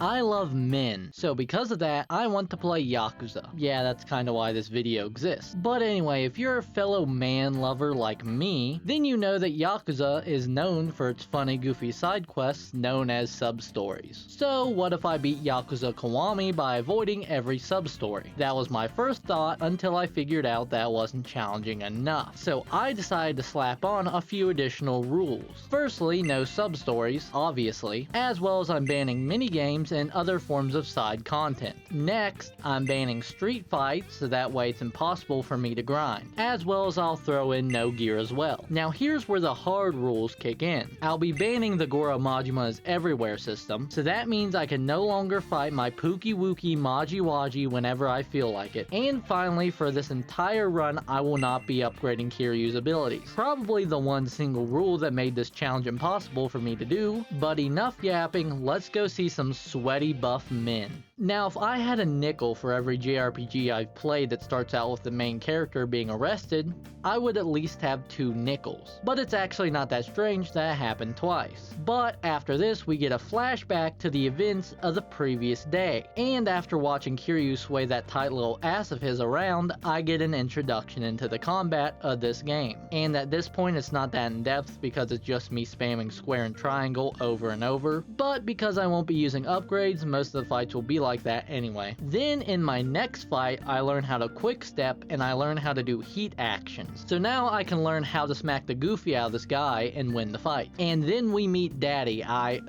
I love men, so because of that, I want to play Yakuza. Yeah, that's kinda why this video exists. But anyway, if you're a fellow man lover like me, then you know that Yakuza is known for its funny goofy side quests known as Substories. So what if I beat Yakuza Kiwami by avoiding every substory? That was my first thought until I figured out that wasn't challenging enough. So I decided to slap on a few additional rules. Firstly, no substories, obviously, as well as I'm banning minigames and other forms of side content. Next, I'm banning street fights so that way it's impossible for me to grind, as well as I'll throw in no gear as well. Now here's where the hard rules kick in. I'll be banning the Goro Majima's everywhere system, so that means I can no longer fight my Pookie Wookie Maji Waji whenever I feel like it. And finally, for this entire run, I will not be upgrading Kiryu's abilities. Probably the one single rule that made this challenge impossible for me to do, but enough yapping, let's go see some sweaty buff men. Now, if I had a nickel for every JRPG I've played that starts out with the main character being arrested, I would at least have 2 nickels. But it's actually not that strange that it happened twice. But after this, we get a flashback to the events of the previous day. And after watching Kiryu sway that tight little ass of his around, I get an introduction into the combat of this game. And at this point, it's not that in depth because it's just me spamming square and triangle over and over. But because I won't be using upgrades, most of the fights will be like that anyway. Then in my next fight, I learn how to quick step and I learn how to do heat actions. So now I can learn how to smack the goofy out of this guy and win the fight. And then we meet Daddy. I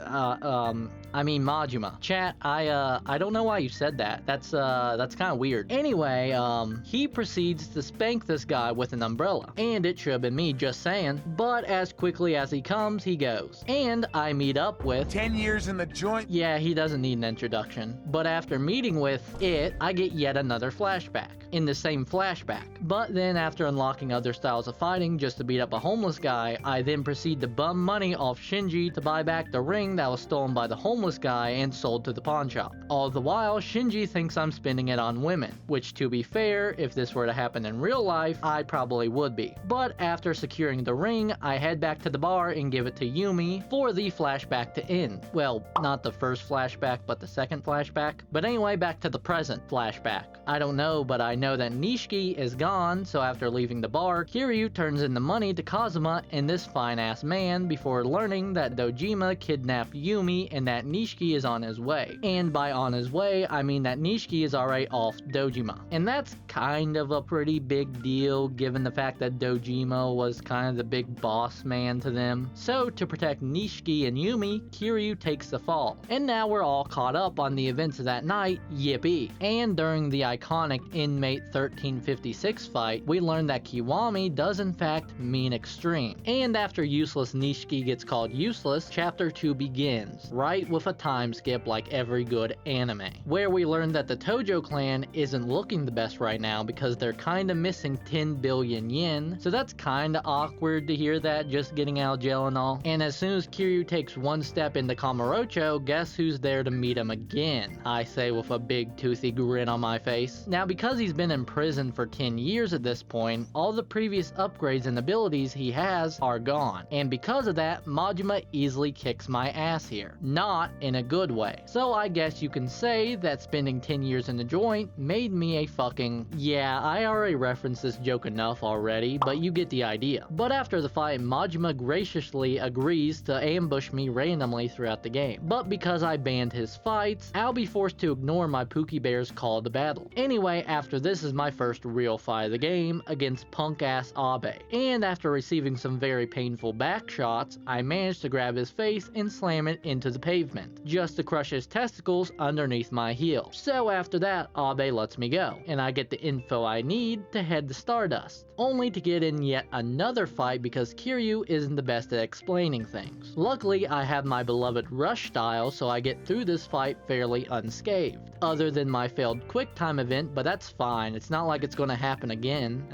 mean Majima. Chat, I don't know why you said that. That's kind of weird. Anyway, he proceeds to spank this guy with an umbrella. And it should have been me, just saying. But as quickly as he comes, he goes. And I meet up with 10 years in the joint. Yeah, he doesn't need an introduction. But after meeting with it, I get yet another flashback. In the same flashback. But then after unlocking other styles of fighting just to beat up a homeless guy, I then proceed to bum money off Shinji to buy back the ring that was stolen by the homeless guy and sold to the pawn shop. All the while, Shinji thinks I'm spending it on women, which to be fair, if this were to happen in real life, I probably would be. But after securing the ring, I head back to the bar and give it to Yumi for the flashback to end. Well, not the first flashback, but the second flashback. But anyway, back to the present flashback. I don't know, but I know that Nishiki is gone, so after leaving the bar, Kiryu turns in the money to Kazuma and this fine-ass man before learning that Dojima kidnapped Yumi and that Nishiki is on his way. And by on his way, I mean that Nishiki is already off Dojima. And that's kind of a pretty big deal given the fact that Dojima was kind of the big boss man to them. So to protect Nishiki and Yumi, Kiryu takes the fall. And now we're all caught up on the events of that night, yippee. And during the iconic Inmate 1356 fight, we learn that Kiwami does in fact mean extreme. And after useless Nishiki gets called useless, chapter 2 begins, right with a time skip like every good anime, where we learn that the Tojo clan isn't looking the best right now because they're kinda missing 10 billion yen, so that's kinda awkward to hear that just getting out of jail and all. And as soon as Kiryu takes one step into Kamurocho, guess who's there to meet him again? I say with a big toothy grin on my face. Now because he's been in prison for 10 years at this point, all the previous upgrades and abilities he has are gone. And because of that, Majima easily kicks my ass here. Not in a good way. So I guess you can say that spending 10 years in the joint made me a fucking... Yeah, I already referenced this joke enough already, but you get the idea. But after the fight, Majima graciously agrees to ambush me randomly throughout the game. But because I banned his fights, I'll be forced to ignore my Pookie Bear's call to battle. Anyway, after this is my first real fight of the game against punk-ass Abe. And after receiving some very painful back shots, I managed to grab his face and slam it into the pavement, just to crush his testicles underneath my heel. So after that, Abe lets me go, and I get the info I need to head to Stardust, only to get in yet another fight because Kiryu isn't the best at explaining things. Luckily, I have my beloved rush style, so I get through this fight fairly unscathed. Other than my failed quick time event, but that's fine, it's not like it's gonna happen again.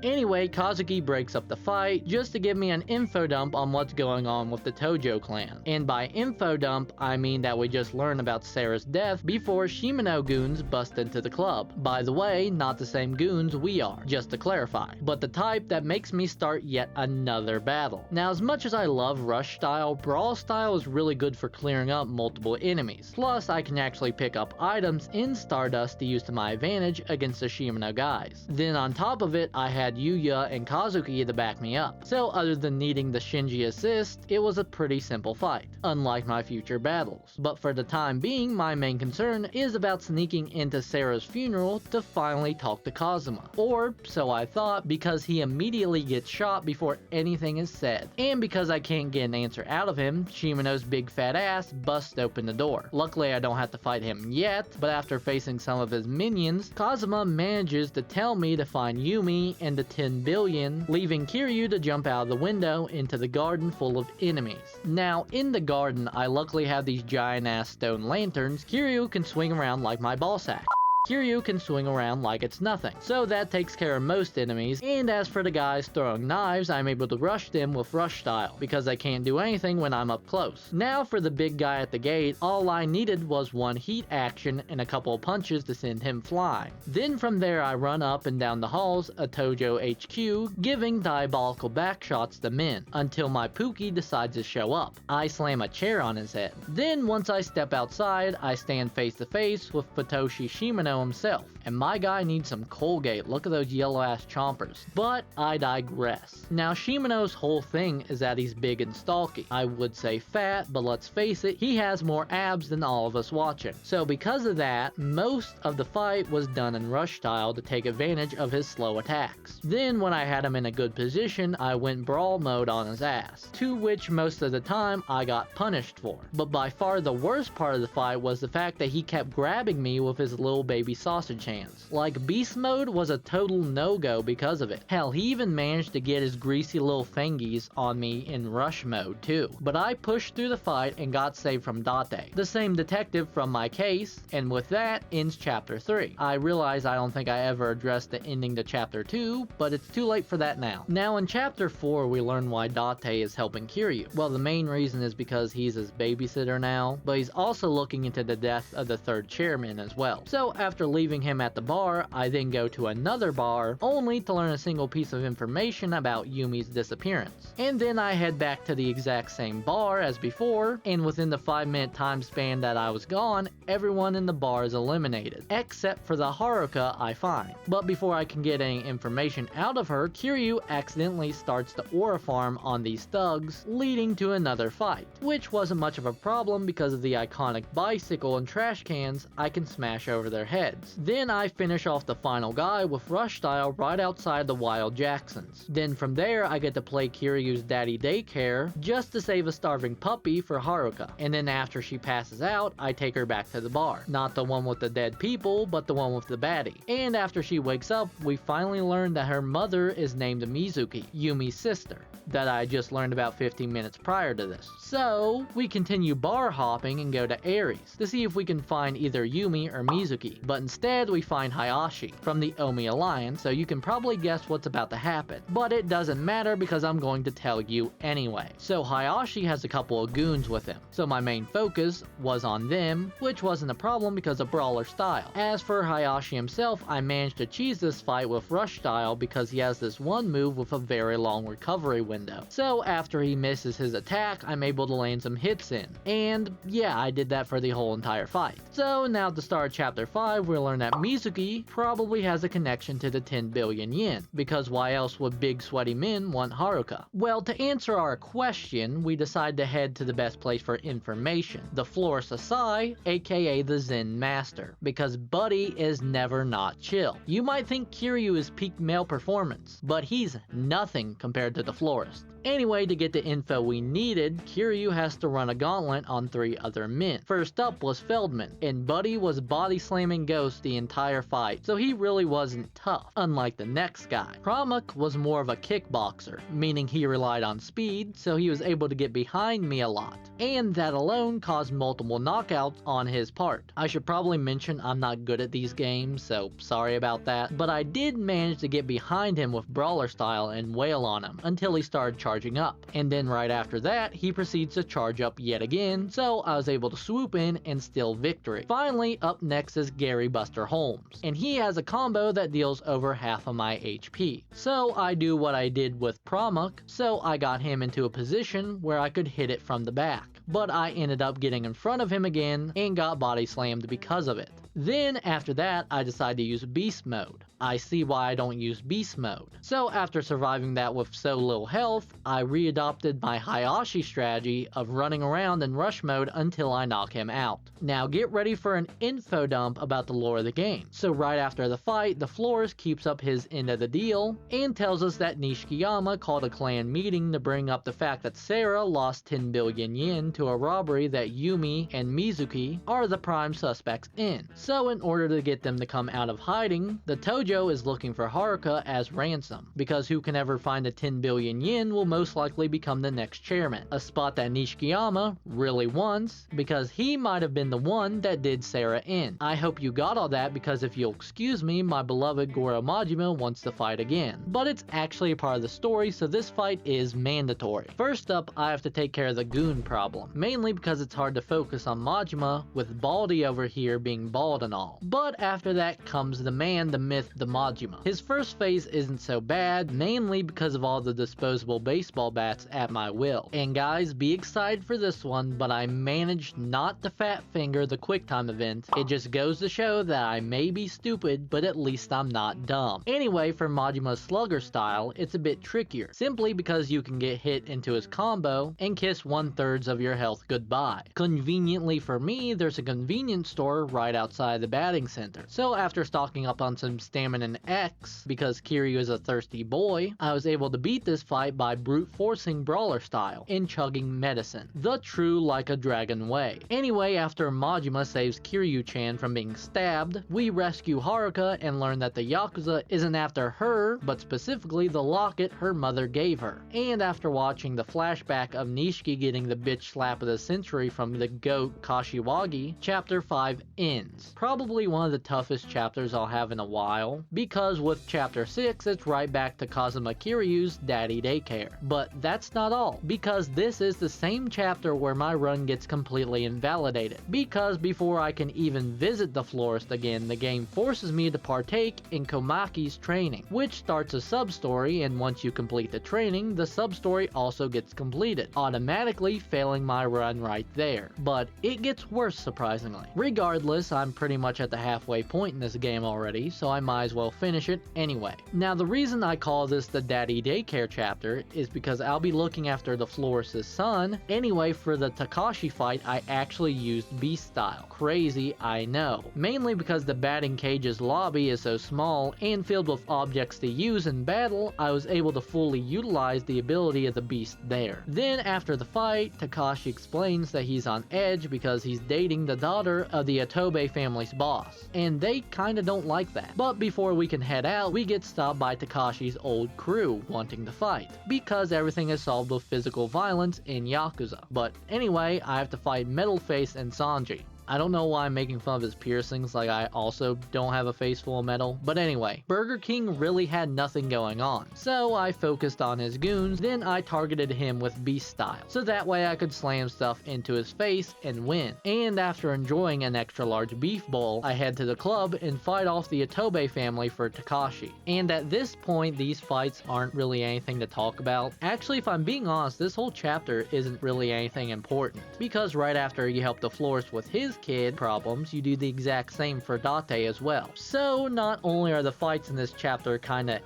Anyway, Kazuki breaks up the fight just to give me an info dump on what's going on with the Tojo clan. And by info dump, I mean that we just learn about Sarah's death before Shimano goons bust into the club. By the way, not the same goons we are, just to clarify, but the type that makes me start yet another battle. Now, as much as I love rush style, brawl style is really good for clearing up multiple enemies. Plus, I can actually pick up items in Stardust to use to my advantage against the Shimano guys. Then on top of it, I had Yuya and Kazuki to back me up. So other than needing the Shinji assist, it was a pretty simple fight, unlike my future battles. But for the time being, my main concern is about sneaking into Sarah's funeral to finally talk to Kazuma. Or, so I thought, because he immediately gets shot before anything is said. And because I can't get an answer out of him, Shimano's big fat ass busts open the door. Luckily I don't have to fight him yet, but after facing some of his minions, Kazuma manages to tell me to find Yumi and the 10 billion, leaving Kiryu to jump out of the window into the garden full of enemies. Now, in the garden, I luckily have these giant ass stone lanterns. Kiryu can swing around like my ball sack. Kiryu can swing around like it's nothing, so that takes care of most enemies. And as for the guys throwing knives, I'm able to rush them with rush style, because they can't do anything when I'm up close. Now for the big guy at the gate, all I needed was one heat action and a couple of punches to send him flying. Then from there I run up and down the halls of Tojo HQ, giving diabolical backshots to men, until my Pookie decides to show up. I slam a chair on his head. Then once I step outside, I stand face to face with Futoshi Shimano himself, and my guy needs some Colgate. Look at those yellow ass chompers. But I digress. Now Shimano's whole thing is that he's big and stalky. I would say fat, but let's face it, he has more abs than all of us watching. So because of that, most of the fight was done in rush style to take advantage of his slow attacks. Then when I had him in a good position, I went brawl mode on his ass, to which most of the time I got punished for. But by far the worst part of the fight was the fact that he kept grabbing me with his little baby sausage hands. Like, beast mode was a total no-go because of it. Hell, he even managed to get his greasy little fingies on me in rush mode too. But I pushed through the fight and got saved from Date, the same detective from my case, and with that ends chapter 3. I realize I don't think I ever addressed the ending to chapter 2, but it's too late for that now. Now in chapter 4 we learn why Date is helping Kiryu. Well, the main reason is because he's his babysitter now, but he's also looking into the death of the third chairman as well. So after leaving him at the bar, I then go to another bar, only to learn a single piece of information about Yumi's disappearance. And then I head back to the exact same bar as before, and within the 5-minute time span that I was gone, everyone in the bar is eliminated, except for the Haruka I find. But before I can get any information out of her, Kiryu accidentally starts the aura farm on these thugs, leading to another fight, which wasn't much of a problem because of the iconic bicycle and trash cans I can smash over their heads. Then I finish off the final guy with rush style right outside the Wild Jacksons. Then from there I get to play Kiryu's daddy daycare just to save a starving puppy for Haruka. And then after she passes out, I take her back to the bar. Not the one with the dead people, but the one with the baddie. And after she wakes up, we finally learn that her mother is named Mizuki, Yumi's sister, that I just learned about 15 minutes prior to this. So we continue bar hopping and go to Ares to see if we can find either Yumi or Mizuki, but instead we find Hayashi from the Omi Alliance, so you can probably guess what's about to happen. But it doesn't matter because I'm going to tell you anyway. So Hayashi has a couple of goons with him, so my main focus was on them, which wasn't a problem because of brawler style. As for Hayashi himself, I managed to cheese this fight with rush style because he has this one move with a very long recovery window. So after he misses his attack, I'm able to land some hits in. And yeah, I did that for the whole entire fight. So now to start chapter 5, we learn that Mizuki probably has a connection to the 10 billion yen, because why else would big sweaty men want Haruka? Well, to answer our question, we decide to head to the best place for information, the Florist Asai, aka the Zen Master, because Buddy is never not chill. You might think Kiryu is peak male performance, but he's nothing compared to the Florist. Anyway, to get the info we needed, Kiryu has to run a gauntlet on 3 other men. First up was Feldman, and Buddy was body slamming Ghost the entire fight, so he really wasn't tough, unlike the next guy. Promuk was more of a kickboxer, meaning he relied on speed, so he was able to get behind me a lot, and that alone caused multiple knockouts on his part. I should probably mention I'm not good at these games, so sorry about that, but I did manage to get behind him with brawler style and wail on him until he started charging up, and then right after that he proceeds to charge up yet again, so I was able to swoop in and steal victory. Finally, up next is Gary Buster Holmes, and he has a combo that deals over half of my HP. So I do what I did with Promuk, so I got him into a position where I could hit it from the back, but I ended up getting in front of him again and got body slammed because of it. Then after that, I decided to use Beast Mode. I see why I don't use Beast Mode. So after surviving that with so little health, I readopted my Hayashi strategy of running around in rush mode until I knock him out. Now get ready for an info dump about the lore of the game. So right after the fight, the Florist keeps up his end of the deal and tells us that Nishikiyama called a clan meeting to bring up the fact that Sarah lost 10 billion yen to a robbery that Yumi and Mizuki are the prime suspects in. So in order to get them to come out of hiding, the Tojo is looking for Haruka as ransom, because who can ever find the 10 billion yen will most likely become the next chairman, a spot that Nishikiyama really wants, because he might have been the one that did Sarah in. I hope you got all that, because if you'll excuse me, my beloved Goro Majima wants to fight again. But it's actually a part of the story, so this fight is mandatory. First up, I have to take care of the goon problem, mainly because it's hard to focus on Majima, with Baldy over here being bald and all. But after that comes the man, the myth, the Majima. His first phase isn't so bad, mainly because of all the disposable baseball bats at my will. And guys, be excited for this one, but I managed not to fat finger the quick time event. It just goes to show that I may be stupid, but at least I'm not dumb. Anyway, for Majima's slugger style, it's a bit trickier, simply because you can get hit into his combo and kiss 1/3 of your health goodbye. Conveniently for me, there's a convenience store right outside the batting center. So after stocking up on some stamina X, because Kiryu is a thirsty boy, I was able to beat this fight by brute forcing brawler style and chugging medicine, the true like a dragon way. Anyway, after Majima saves Kiryu-chan from being stabbed, we rescue Haruka and learn that the Yakuza isn't after her, but specifically the locket her mother gave her. And after watching the flashback of Nishiki getting the bitch slap of the century from the goat Kashiwagi, chapter 5 ends. Probably one of the toughest chapters I'll have in a while, because with chapter 6 it's right back to Kazuma Kiryu's daddy daycare. But that's not all, because this is the same chapter where my run gets completely invalidated, because before I can even visit the Florist again, the game forces me to partake in Komaki's training, which starts a sub-story, and once you complete the training, the sub-story also gets completed, automatically failing my run right there. But it gets worse, surprisingly. Regardless, I'm pretty much at the halfway point in this game already, so I might as well finish it anyway. Now the reason I call this the daddy daycare chapter is because I'll be looking after the Florist's son. Anyway, for the Takashi fight I actually used beast style. Crazy, I know. Mainly because the batting cage's lobby is so small and filled with objects to use in battle, I was able to fully utilize the ability of the beast there. Then after the fight, Takashi explains that he's on edge because he's dating the daughter of the Atobe family's boss, and they kinda don't like that. But before we can head out, we get stopped by Takashi's old crew wanting to fight, because everything is solved with physical violence in Yakuza. But anyway, I have to fight Metalface and Sanji. I don't know why I'm making fun of his piercings, like I also don't have a face full of metal. But anyway, Burger King really had nothing going on, so I focused on his goons, then I targeted him with beast style, so that way I could slam stuff into his face and win. And after enjoying an extra large beef bowl, I head to the club and fight off the Atobe family for Takashi. And at this point, these fights aren't really anything to talk about. Actually, if I'm being honest, this whole chapter isn't really anything important, because right after you help the Florist with his his kid problems, you do the exact same for Date as well. So not only are the fights in this chapter kinda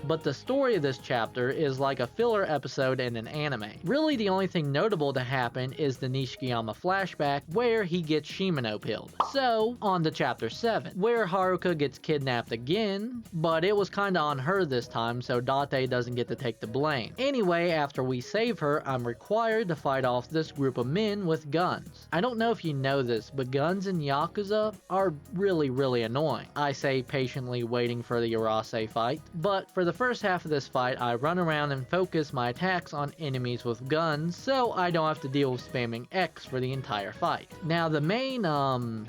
but the story of this chapter is like a filler episode in an anime. Really the only thing notable to happen is the Nishikiyama flashback where he gets Shimano pilled. So, on to chapter 7, where Haruka gets kidnapped again, but it was kinda on her this time, so Date doesn't get to take the blame. Anyway, after we save her, I'm required to fight off this group of men with guns. I don't know if you know this, but guns in Yakuza are really annoying. I say patiently waiting for the Arase fight, but for the first half of this fight, I run around and focus my attacks on enemies with guns, so I don't have to deal with spamming X for the entire fight. Now the main,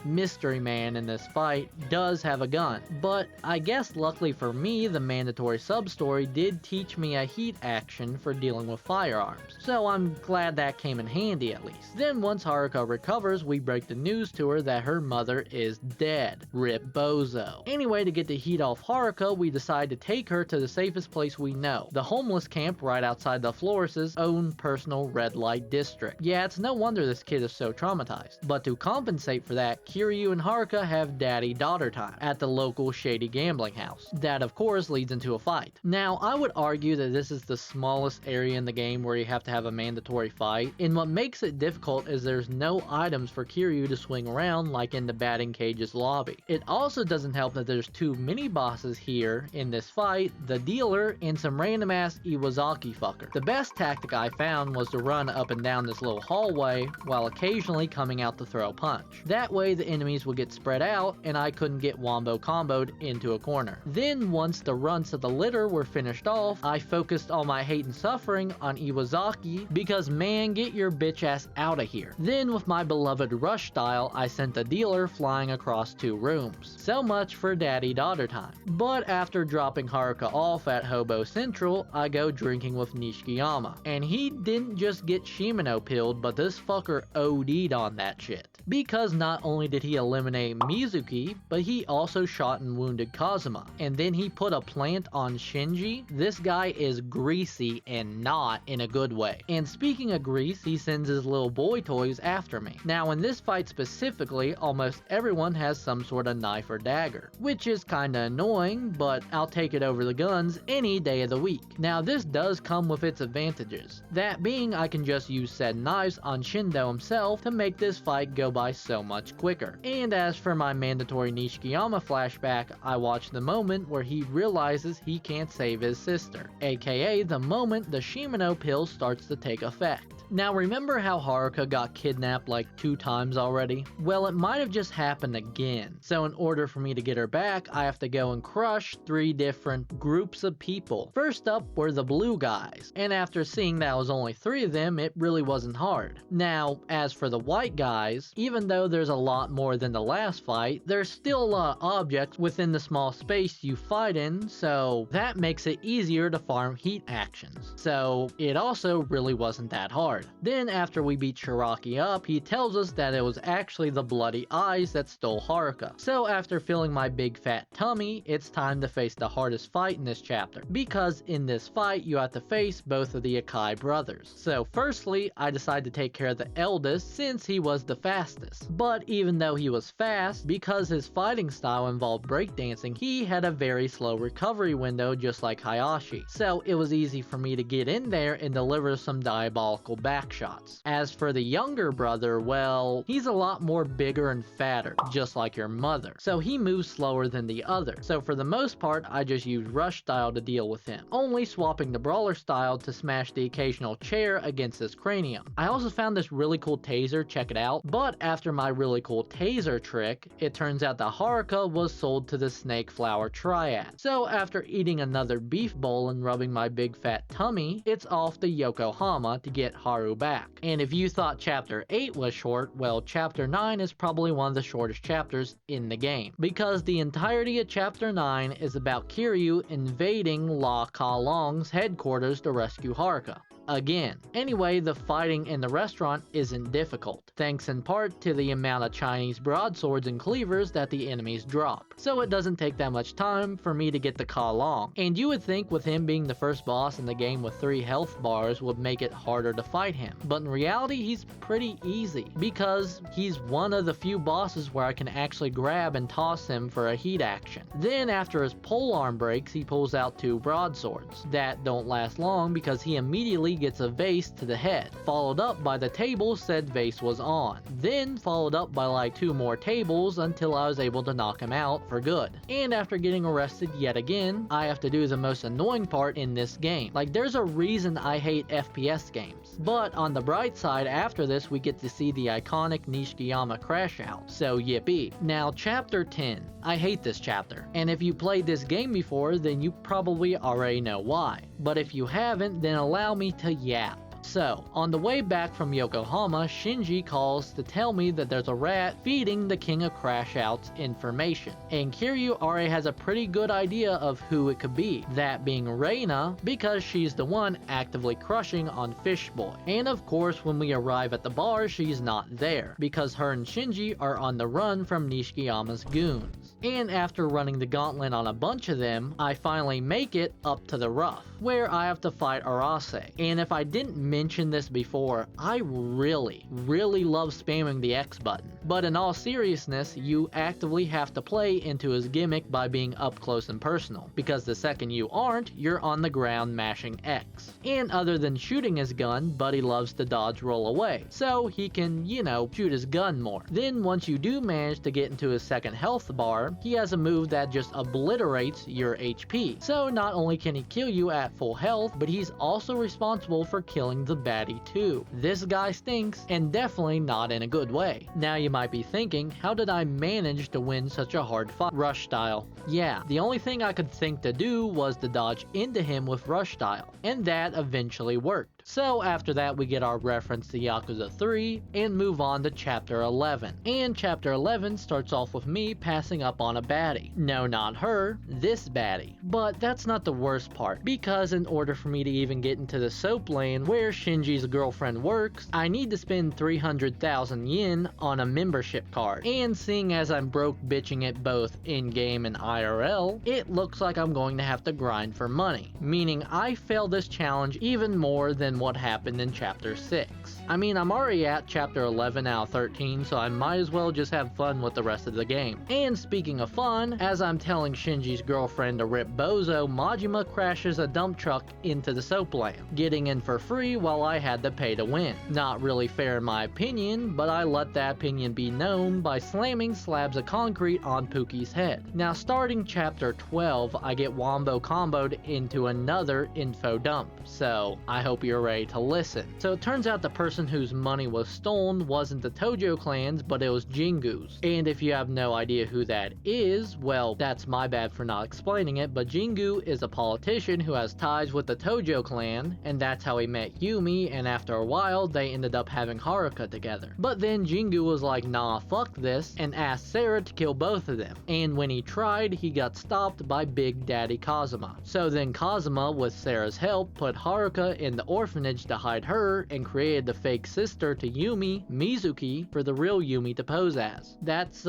mystery man in this fight does have a gun, but I guess luckily for me, the mandatory sub-story did teach me a heat action for dealing with firearms, so I'm glad that came in handy at least. Then once Haruka recovers, we break the news to her that her mother is dead. Rip Bozo. Anyway, to get the heat off Haruka, we decide to take her to the safest place we know, the homeless camp right outside the florist's own personal red light district. Yeah, it's no wonder this kid is so traumatized. But to compensate for that, Kiryu and Haruka have daddy-daughter time at the local shady gambling house. That of course leads into a fight. Now, I would argue that this is the smallest area in the game where you have to have a mandatory fight, and what makes it difficult is there's no items for Kiryu to swing around like in the batting cage's lobby. It also doesn't help that there's two mini-bosses here in this fight, the dealer and some random ass Iwazaki fucker. The best tactic I found was to run up and down this little hallway while occasionally coming out to throw a punch. That way the enemies would get spread out and I couldn't get wombo comboed into a corner. Then once the runs of the litter were finished off, I focused all my hate and suffering on Iwazaki because man, get your bitch ass out of here. Then with my beloved rush style, I sent the dealer flying across 2 rooms. So much for daddy-daughter time. But after dropping Haruka off at Hobo Central, I go drinking with Nishikiyama. And he didn't just get Shimano pilled, but this fucker OD'd on that shit. Because not only did he eliminate Mizuki, but he also shot and wounded Kazuma. And then he put a plant on Shinji. This guy is greasy and not in a good way. And speaking of grease, he sends his little boy toys after me. Now in this fight specifically, almost everyone has some sort of knife or dagger, which is kinda annoying, but I'll take it over the guns any day of the week. Now this does come with its advantages. That being, I can just use said knives on Shindo himself to make this fight go by so much quicker. And as for my mandatory Nishikiyama flashback, I watch the moment where he realizes he can't save his sister, aka the moment the Shimano pill starts to take effect. Now remember how Haruka got kidnapped like 2 times already? Well, it might have just happened again. So in order for me to get her back, I have to go and crush 3 different groups of people. First up were the blue guys, and after seeing that was only 3 of them, it really wasn't hard. Now, as for the white guys, even though there's a lot more than the last fight, there's still a lot of objects within the small space you fight in, so that makes it easier to farm heat actions. So it also really wasn't that hard. Then after we beat Shiraki up, he tells us that it was actually the bloody eyes that stole Haruka. So after filling my big fat tummy, it's time to face the hardest fight in this chapter, because in this fight you have to face both of the Akai brothers. So firstly, I decided to take care of the eldest since he was the fastest. But even though he was fast, because his fighting style involved breakdancing, he had a very slow recovery window just like Hayashi. So it was easy for me to get in there and deliver some diabolical back shots. As for the younger brother, well, he's a lot more bigger and fatter, just like your mother. So he moves slower than the other. So for the most part, I just used rush style to deal with him, only swapping the brawler style to smash the occasional chair against his cranium. I also found this really cool taser, check it out. But after my really cool taser trick, it turns out that Haruka was sold to the snake flower triad. So after eating another beef bowl and rubbing my big fat tummy, it's off to Yokohama to get Haru back. And if you thought chapter 8 was short, well, chapter 9 is probably one of the shortest chapters in the game, because the entirety of chapter 9 is about Kiryu invading La Kaong's headquarters to rescue Haruka. again. Anyway, the fighting in the restaurant isn't difficult, thanks in part to the amount of Chinese broadswords and cleavers that the enemies drop, so it doesn't take that much time for me to get the Ka Long. And you would think with him being the first boss in the game with 3 health bars would make it harder to fight him, but in reality he's pretty easy, because he's one of the few bosses where I can actually grab and toss him for a heat action. Then after his polearm breaks, he pulls out 2 broadswords that don't last long because he immediately gets a vase to the head, followed up by the table said vase was on, then followed up by like 2 more tables until I was able to knock him out for good. And after getting arrested yet again, I have to do the most annoying part in this game. Like, there's a reason I hate FPS games. But on the bright side, after this we get to see the iconic Nishikiyama crash out, so yippee. Now chapter 10. I hate this chapter, and if you played this game before then you probably already know why. But if you haven't, then allow me to yap. So, on the way back from Yokohama, Shinji calls to tell me that there's a rat feeding the King of Crash Out's information. And Kiryu already has a pretty good idea of who it could be, that being Reina, because she's the one actively crushing on Fishboy. And of course, when we arrive at the bar, she's not there, because her and Shinji are on the run from Nishikiyama's goons. And after running the gauntlet on a bunch of them, I finally make it up to the rough, where I have to fight Arase. And if I didn't mention this before, I really love spamming the X button. But in all seriousness, you actively have to play into his gimmick by being up close and personal, because the second you aren't, you're on the ground mashing X. And other than shooting his gun, Buddy loves to dodge roll away, so he can, you know, shoot his gun more. Then once you do manage to get into his second health bar, he has a move that just obliterates your HP. So not only can he kill you at full health, but he's also responsible for killing the baddie too. This guy stinks, and definitely not in a good way. Now you might be thinking, how did I manage to win such a hard fight? Rush style. Yeah, the only thing I could think to do was to dodge into him with rush style, and that eventually worked. So after that we get our reference to Yakuza 3 and move on to chapter 11. And chapter 11 starts off with me passing up on a baddie. No, not her, this baddie. But that's not the worst part, because in order for me to even get into the soap lane where Shinji's girlfriend works, I need to spend 300,000 yen on a membership card. And seeing as I'm broke bitching it both in-game and IRL, it looks like I'm going to have to grind for money. Meaning I fail this challenge even more than what happened in chapter 6. I mean, I'm already at chapter 11 out of 13, so I might as well just have fun with the rest of the game. And speaking of fun, as I'm telling Shinji's girlfriend to rip bozo, Majima crashes a dump truck into the soap land, getting in for free while I had to pay to win. Not really fair in my opinion, but I let that opinion be known by slamming slabs of concrete on Pookie's head. Now starting chapter 12, I get wombo comboed into another info dump, so I hope you're ready to listen. So it turns out the person whose money was stolen wasn't the Tojo clans, but it was Jingu's. And if you have no idea who that is, well, that's my bad for not explaining it, but Jingu is a politician who has ties with the Tojo clan, and that's how he met Yumi, and after a while, they ended up having Haruka together. But then Jingu was like, nah, fuck this, and asked Sarah to kill both of them. And when he tried, he got stopped by Big Daddy Kazuma. So then Kazuma, with Sarah's help, put Haruka in the orphanage to hide her, and created the fake sister to Yumi, Mizuki, for the real Yumi to pose as. That's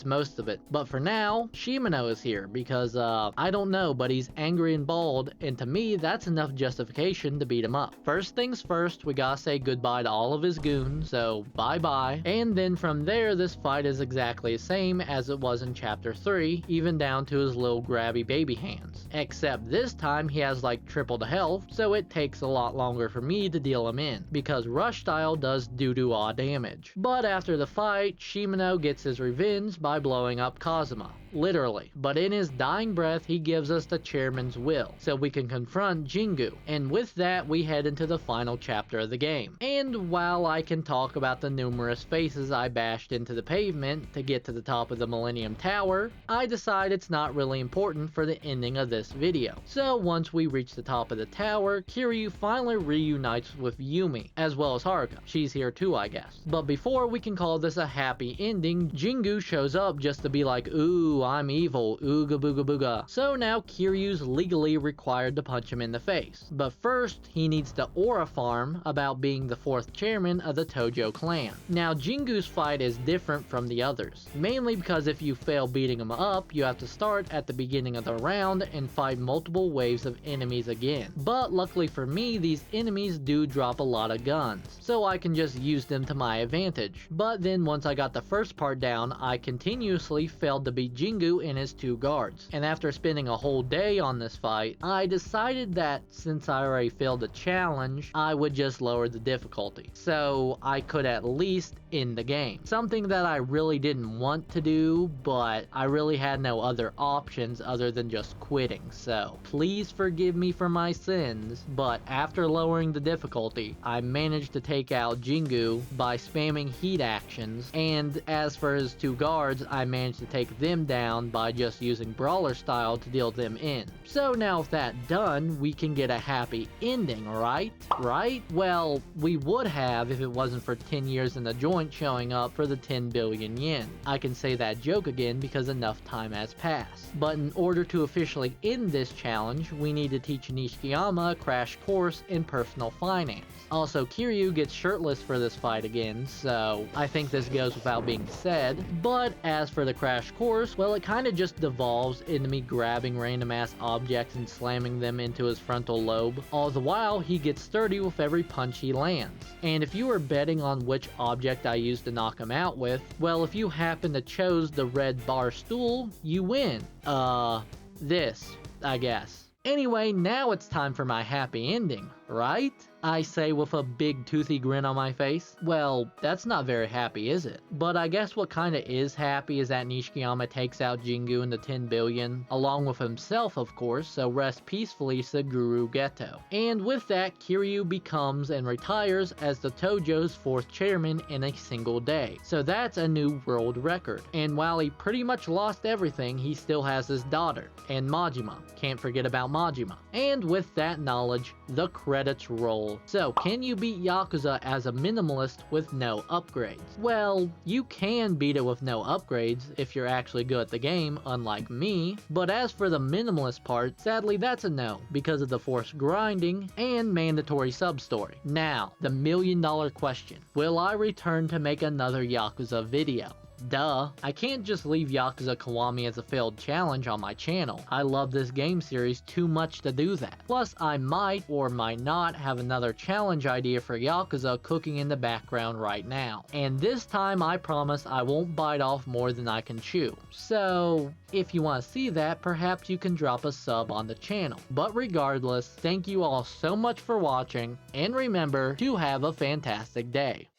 most of it. But for now, Shimano is here, because, I don't know, but he's angry and bald, and to me, that's enough justification to beat him up. First things first, we gotta say goodbye to all of his goons, so bye-bye. And then from there, this fight is exactly the same as it was in chapter 3, even down to his little grabby baby hands. Except this time, he has like triple the health, so it takes a lot longer for me to deal him in, because rush style does doo-doo-ah damage. But after the fight, Shimano gets his revenge by blowing up Kazuma. Literally. But in his dying breath, he gives us the chairman's will, so we can confront Jingu. And with that, we head into the final chapter of the game. And while I can talk about the numerous faces I bashed into the pavement to get to the top of the Millennium Tower, I decide it's not really important for the ending of this video. So once we reach the top of the tower, Kiryu finally finally reunites with Yumi, as well as Haruka. She's here too, I guess. But before we can call this a happy ending, Jingu shows up just to be like, ooh, I'm evil, ooga booga booga. So now Kiryu's legally required to punch him in the face. But first, he needs to aura farm about being the 4th chairman of the Tojo clan. Now, Jingu's fight is different from the others, mainly because if you fail beating him up, you have to start at the beginning of the round and fight multiple waves of enemies again. But luckily for me, these enemies do drop a lot of guns, so I can just use them to my advantage. But then once I got the first part down, I continuously failed to beat Jingu and his 2 guards. And after spending a whole day on this fight, I decided that since I already failed the challenge, I would just lower the difficulty, so I could at least end the game. Something that I really didn't want to do, but I really had no other options other than just quitting, so please forgive me for my sins. But after lowering the difficulty, I managed to take out Jingu by spamming heat actions, and as for his 2 guards, I managed to take them down by just using brawler style to deal them in. So now with that done, we can get a happy ending, right? Well, we would have if it wasn't for 10 years in the joint showing up for the 10 billion yen. I can say that joke again because enough time has passed. But in order to officially end this challenge, we need to teach Nishikiyama a crash course in personal finance. Also, Kiryu gets shirtless for this fight again, so I think this goes without being said. But as for the crash course, well, it kinda just devolves into me grabbing random ass objects and slamming them into his frontal lobe. All the while, he gets sturdy with every punch he lands. And if you were betting on which object I used to knock him out with, well, if you happen to chose the red bar stool, you win. This, I guess. Anyway, now it's time for my happy ending, right? I say with a big toothy grin on my face. Well, that's not very happy, is it? But I guess what kinda is happy is that Nishikiyama takes out Jingu in the 10 billion, along with himself of course, so rest peacefully Saguru Geto. And with that, Kiryu becomes and retires as the Tojo's 4th chairman in a single day. So that's a new world record. And while he pretty much lost everything, he still has his daughter, and Majima. Can't forget about Majima. And with that knowledge, the credits roll. So, can you beat Yakuza as a minimalist with no upgrades? Well, you can beat it with no upgrades if you're actually good at the game, unlike me. But as for the minimalist part, sadly that's a no, because of the forced grinding and mandatory sub-story. Now, the $1 million question. Will I return to make another Yakuza video? Duh. I can't just leave Yakuza Kiwami as a failed challenge on my channel. I love this game series too much to do that. Plus, I might or might not have another challenge idea for Yakuza cooking in the background right now. And this time I promise I won't bite off more than I can chew. So, if you want to see that, perhaps you can drop a sub on the channel. But regardless, thank you all so much for watching, and remember to have a fantastic day.